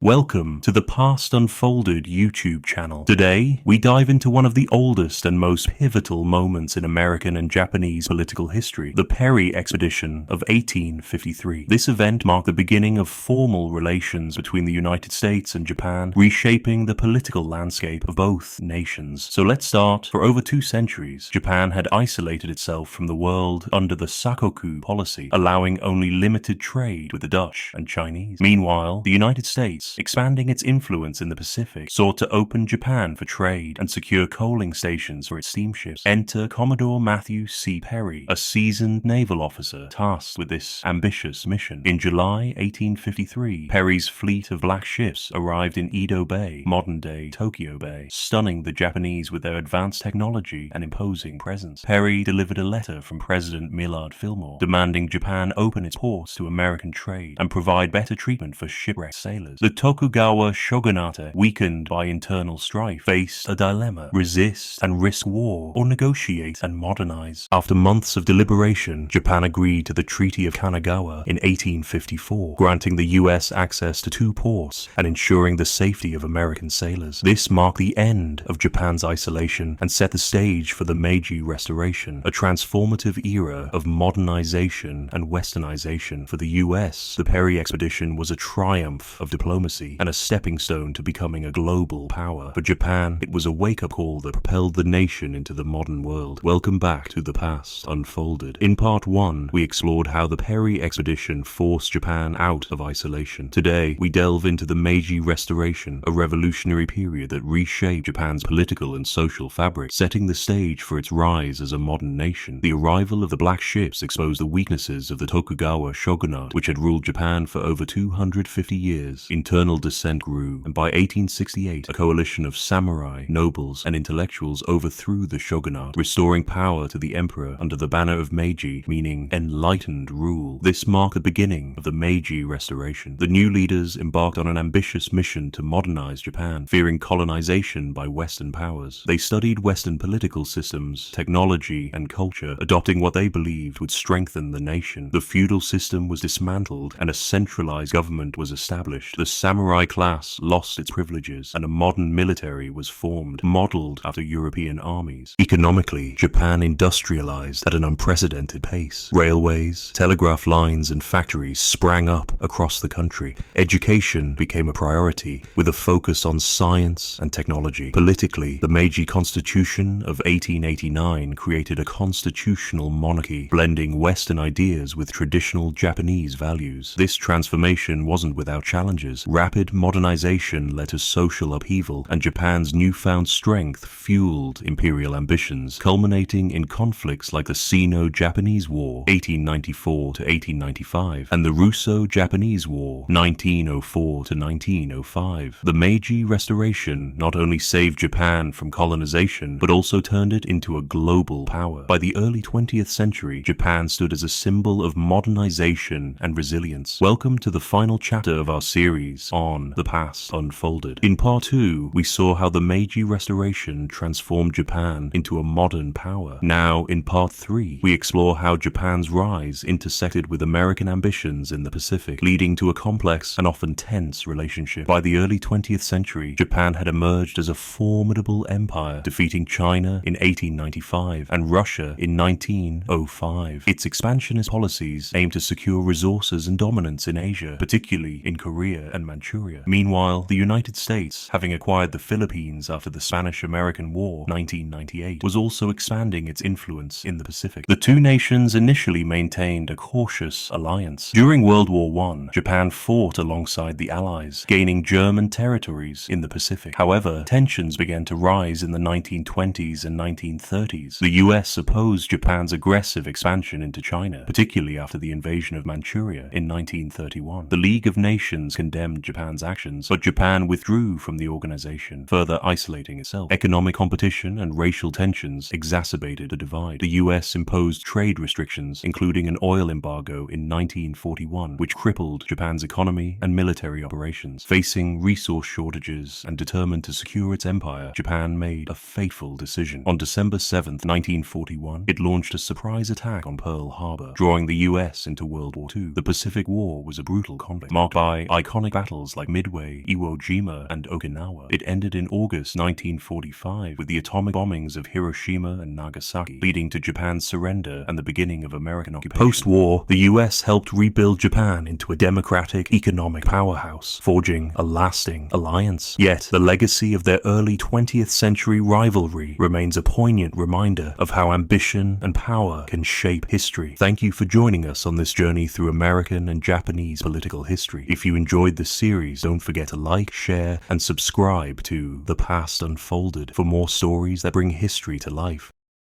Welcome to the Past Unfolded YouTube channel. Today, we dive into one of the oldest and most pivotal moments in American and Japanese political history, the Perry Expedition of 1853. This event marked the beginning of formal relations between the United States and Japan, reshaping the political landscape of both nations. So let's start. For over 2 centuries, Japan had isolated itself from the world under the Sakoku policy, allowing only limited trade with the Dutch and Chinese. Meanwhile, the United States, expanding its influence in the Pacific, sought to open Japan for trade and secure coaling stations for its steamships. Enter Commodore Matthew Perry, a seasoned naval officer tasked with this ambitious mission. In July 1853, Perry's fleet of black ships arrived in Edo Bay, modern-day Tokyo Bay, stunning the Japanese with their advanced technology and imposing presence. Perry delivered a letter from President Millard Fillmore, demanding Japan open its ports to American trade and provide better treatment for shipwrecked sailors. The Tokugawa Shogunate, weakened by internal strife, faced a dilemma: resist and risk war, or negotiate and modernize. After months of deliberation, Japan agreed to the Treaty of Kanagawa in 1854, granting the US access to 2 ports and ensuring the safety of American sailors. This marked the end of Japan's isolation and set the stage for the Meiji Restoration, a transformative era of modernization and westernization. For the US, the Perry Expedition was a triumph of diplomacy and a stepping stone to becoming a global power. For Japan, it was a wake-up call that propelled the nation into the modern world. Welcome back to The Past Unfolded. In part 1, we explored how the Perry Expedition forced Japan out of isolation. Today, we delve into the Meiji Restoration, a revolutionary period that reshaped Japan's political and social fabric, setting the stage for its rise as a modern nation. The arrival of the black ships exposed the weaknesses of the Tokugawa Shogunate, which had ruled Japan for over 250 years. Internal dissent grew, and by 1868, a coalition of samurai, nobles, and intellectuals overthrew the shogunate, restoring power to the emperor under the banner of Meiji, meaning enlightened rule. This marked the beginning of the Meiji Restoration. The new leaders embarked on an ambitious mission to modernize Japan, fearing colonization by Western powers. They studied Western political systems, technology, and culture, adopting what they believed would strengthen the nation. The feudal system was dismantled, and a centralized government was established. The samurai class lost its privileges, and a modern military was formed, modeled after European armies. Economically, Japan industrialized at an unprecedented pace. Railways, telegraph lines, and factories sprang up across the country. Education became a priority, with a focus on science and technology. Politically, the Meiji Constitution of 1889 created a constitutional monarchy, blending Western ideas with traditional Japanese values. This transformation wasn't without challenges. Rapid modernization led to social upheaval, and Japan's newfound strength fueled imperial ambitions, culminating in conflicts like the Sino-Japanese War, 1894 to 1895, and the Russo-Japanese War, 1904 to 1905. The Meiji Restoration not only saved Japan from colonization, but also turned it into a global power. By the early 20th century, Japan stood as a symbol of modernization and resilience. Welcome to the final chapter of our series on The Past Unfolded. In part 2, we saw how the Meiji Restoration transformed Japan into a modern power. Now, in part 3, we explore how Japan's rise intersected with American ambitions in the Pacific, leading to a complex and often tense relationship. By the early 20th century, Japan had emerged as a formidable empire, defeating China in 1895 and Russia in 1905. Its expansionist policies aimed to secure resources and dominance in Asia, particularly in Korea and Manchuria. Meanwhile, the United States, having acquired the Philippines after the Spanish-American War, 1998, was also expanding its influence in the Pacific. The two nations initially maintained a cautious alliance. During World War I, Japan fought alongside the Allies, gaining German territories in the Pacific. However, tensions began to rise in the 1920s and 1930s. The US opposed Japan's aggressive expansion into China, particularly after the invasion of Manchuria in 1931. The League of Nations condemned Japan's actions, but Japan withdrew from the organization, further isolating itself. Economic competition and racial tensions exacerbated the divide. The US imposed trade restrictions, including an oil embargo in 1941, which crippled Japan's economy and military operations. Facing resource shortages and determined to secure its empire, Japan made a fateful decision. On December 7, 1941, it launched a surprise attack on Pearl Harbor, drawing the US into World War II. The Pacific War was a brutal conflict, marked by iconic battles battles like Midway, Iwo Jima, and Okinawa. It ended in August 1945 with the atomic bombings of Hiroshima and Nagasaki, leading to Japan's surrender and the beginning of American occupation. Post-war, the US helped rebuild Japan into a democratic economic powerhouse, forging a lasting alliance. Yet, the legacy of their early 20th century rivalry remains a poignant reminder of how ambition and power can shape history. Thank you for joining us on this journey through American and Japanese political history. If you enjoyed this series, don't forget to like, share, and subscribe to The Past Unfolded for more stories that bring history to life.